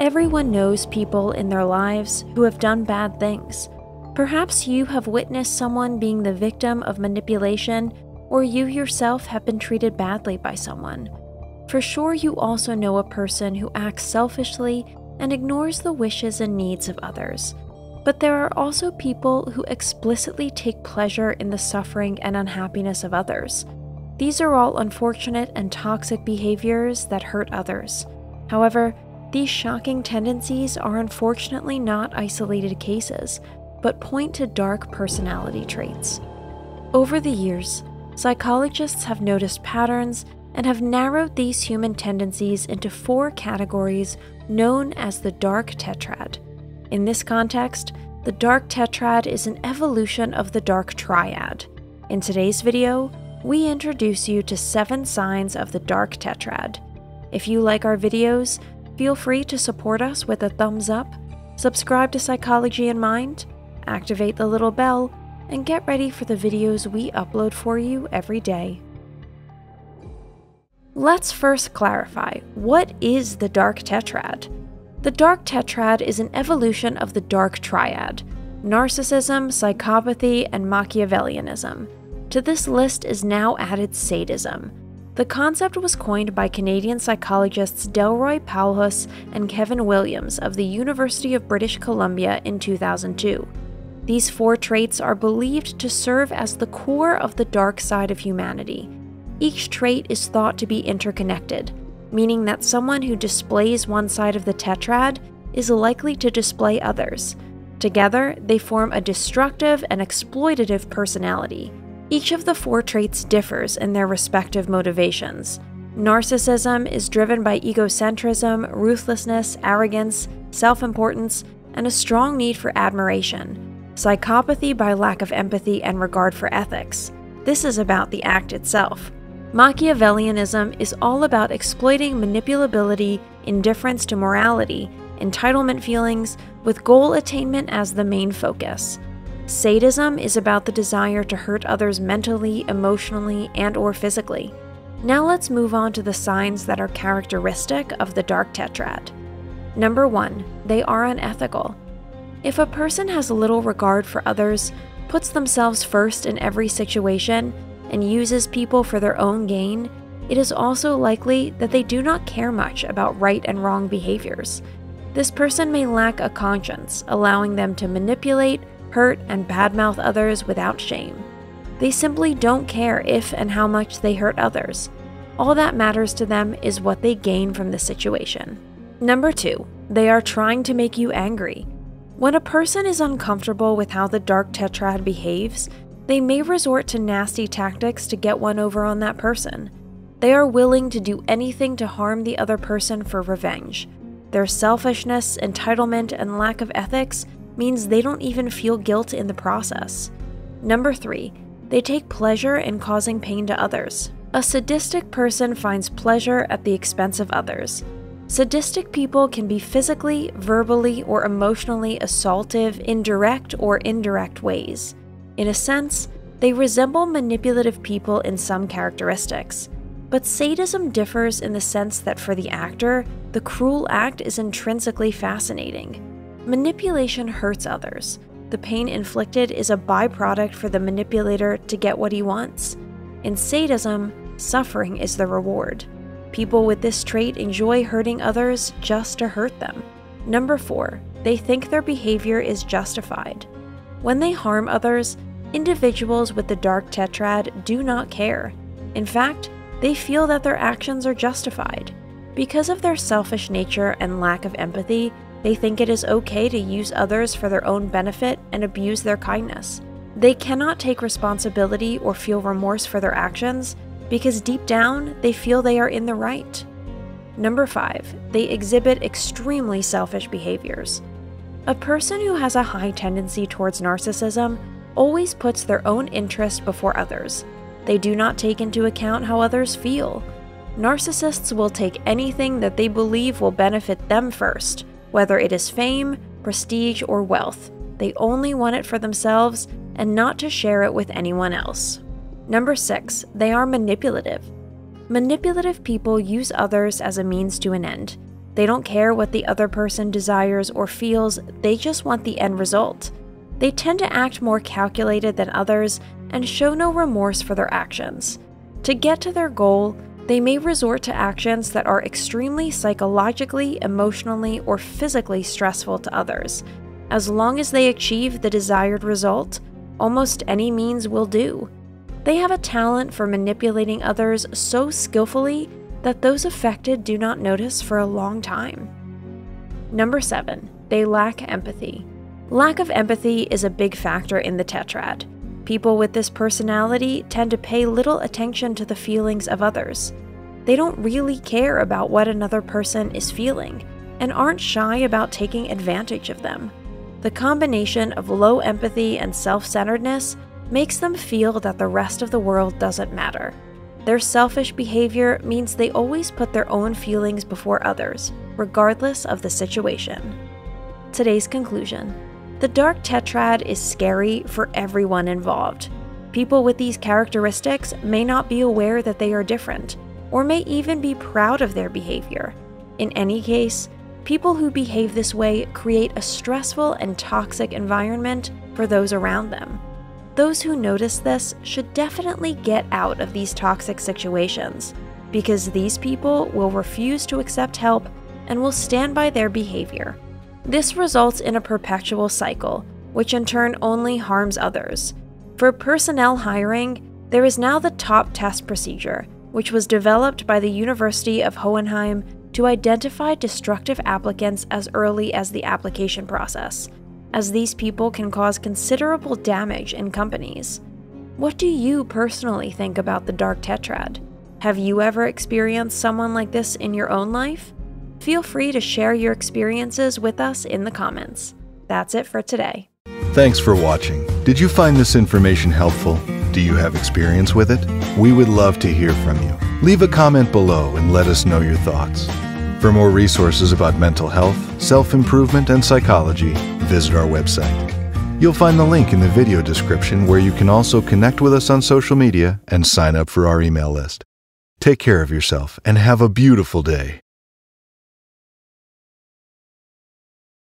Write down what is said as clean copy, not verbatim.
Everyone knows people in their lives who have done bad things. Perhaps you have witnessed someone being the victim of manipulation, or you yourself have been treated badly by someone. For sure, you also know a person who acts selfishly and ignores the wishes and needs of others. But there are also people who explicitly take pleasure in the suffering and unhappiness of others. These are all unfortunate and toxic behaviors that hurt others. However, these shocking tendencies are unfortunately not isolated cases, but point to dark personality traits. Over the years, psychologists have noticed patterns and have narrowed these human tendencies into 4 categories known as the dark tetrad. In this context, the dark tetrad is an evolution of the dark triad. In today's video, we introduce you to 7 signs of the dark tetrad. If you like our videos, feel free to support us with a thumbs up, subscribe to Psychology in Mind, activate the little bell, and get ready for the videos we upload for you every day. Let's first clarify, what is the dark tetrad? The dark tetrad is an evolution of the dark triad: narcissism, psychopathy, and Machiavellianism. To this list is now added sadism. The concept was coined by Canadian psychologists Delroy Paulhus and Kevin Williams of the University of British Columbia in 2002. These 4 traits are believed to serve as the core of the dark side of humanity. Each trait is thought to be interconnected, meaning that someone who displays one side of the tetrad is likely to display others. Together, they form a destructive and exploitative personality. Each of the 4 traits differs in their respective motivations. Narcissism is driven by egocentrism, ruthlessness, arrogance, self-importance, and a strong need for admiration. Psychopathy by lack of empathy and regard for ethics. This is about the act itself. Machiavellianism is all about exploiting manipulability, indifference to morality, entitlement feelings, with goal attainment as the main focus. Sadism is about the desire to hurt others mentally, emotionally, and/or physically. Now let's move on to the signs that are characteristic of the dark tetrad. Number 1, they are unethical. If a person has little regard for others, puts themselves first in every situation, and uses people for their own gain, it is also likely that they do not care much about right and wrong behaviors. This person may lack a conscience, allowing them to manipulate, hurt, and badmouth others without shame. They simply don't care if and how much they hurt others. All that matters to them is what they gain from the situation. Number 2, they are trying to make you angry. When a person is uncomfortable with how the dark tetrad behaves, they may resort to nasty tactics to get one over on that person. They are willing to do anything to harm the other person for revenge. Their selfishness, entitlement, and lack of ethics means they don't even feel guilt in the process. Number 3, they take pleasure in causing pain to others. A sadistic person finds pleasure at the expense of others. Sadistic people can be physically, verbally, or emotionally assaultive in direct or indirect ways. In a sense, they resemble manipulative people in some characteristics. But sadism differs in the sense that for the actor, the cruel act is intrinsically fascinating. Manipulation hurts others. The pain inflicted is a byproduct for the manipulator to get what he wants. In sadism, suffering is the reward. People with this trait enjoy hurting others just to hurt them. Number 4, they think their behavior is justified. When they harm others, individuals with the dark tetrad do not care. In fact, they feel that their actions are justified. Because of their selfish nature and lack of empathy, they think it is okay to use others for their own benefit and abuse their kindness. They cannot take responsibility or feel remorse for their actions because deep down, they feel they are in the right. Number 5, they exhibit extremely selfish behaviors. A person who has a high tendency towards narcissism always puts their own interest before others. They do not take into account how others feel. Narcissists will take anything that they believe will benefit them first, whether it is fame, prestige, or wealth. They only want it for themselves and not to share it with anyone else. Number 6, they are manipulative. Manipulative people use others as a means to an end. They don't care what the other person desires or feels, they just want the end result. They tend to act more calculated than others and show no remorse for their actions. To get to their goal, they may resort to actions that are extremely psychologically, emotionally, or physically stressful to others. As long as they achieve the desired result, almost any means will do. They have a talent for manipulating others so skillfully that those affected do not notice for a long time. Number 7, they lack empathy. Lack of empathy is a big factor in the tetrad. People with this personality tend to pay little attention to the feelings of others. They don't really care about what another person is feeling and aren't shy about taking advantage of them. The combination of low empathy and self-centeredness makes them feel that the rest of the world doesn't matter. Their selfish behavior means they always put their own feelings before others, regardless of the situation. Today's conclusion. The dark tetrad is scary for everyone involved. People with these characteristics may not be aware that they are different, or may even be proud of their behavior. In any case, people who behave this way create a stressful and toxic environment for those around them. Those who notice this should definitely get out of these toxic situations, because these people will refuse to accept help and will stand by their behavior. This results in a perpetual cycle, which in turn only harms others. For personnel hiring, there is now the top test procedure, which was developed by the University of Hohenheim to identify destructive applicants as early as the application process, as these people can cause considerable damage in companies. What do you personally think about the dark tetrad? Have you ever experienced someone like this in your own life? Feel free to share your experiences with us in the comments. That's it for today. Thanks for watching. Did you find this information helpful? Do you have experience with it? We would love to hear from you. Leave a comment below and let us know your thoughts. For more resources about mental health, self-improvement, and psychology, visit our website. You'll find the link in the video description where you can also connect with us on social media and sign up for our email list. Take care of yourself and have a beautiful day.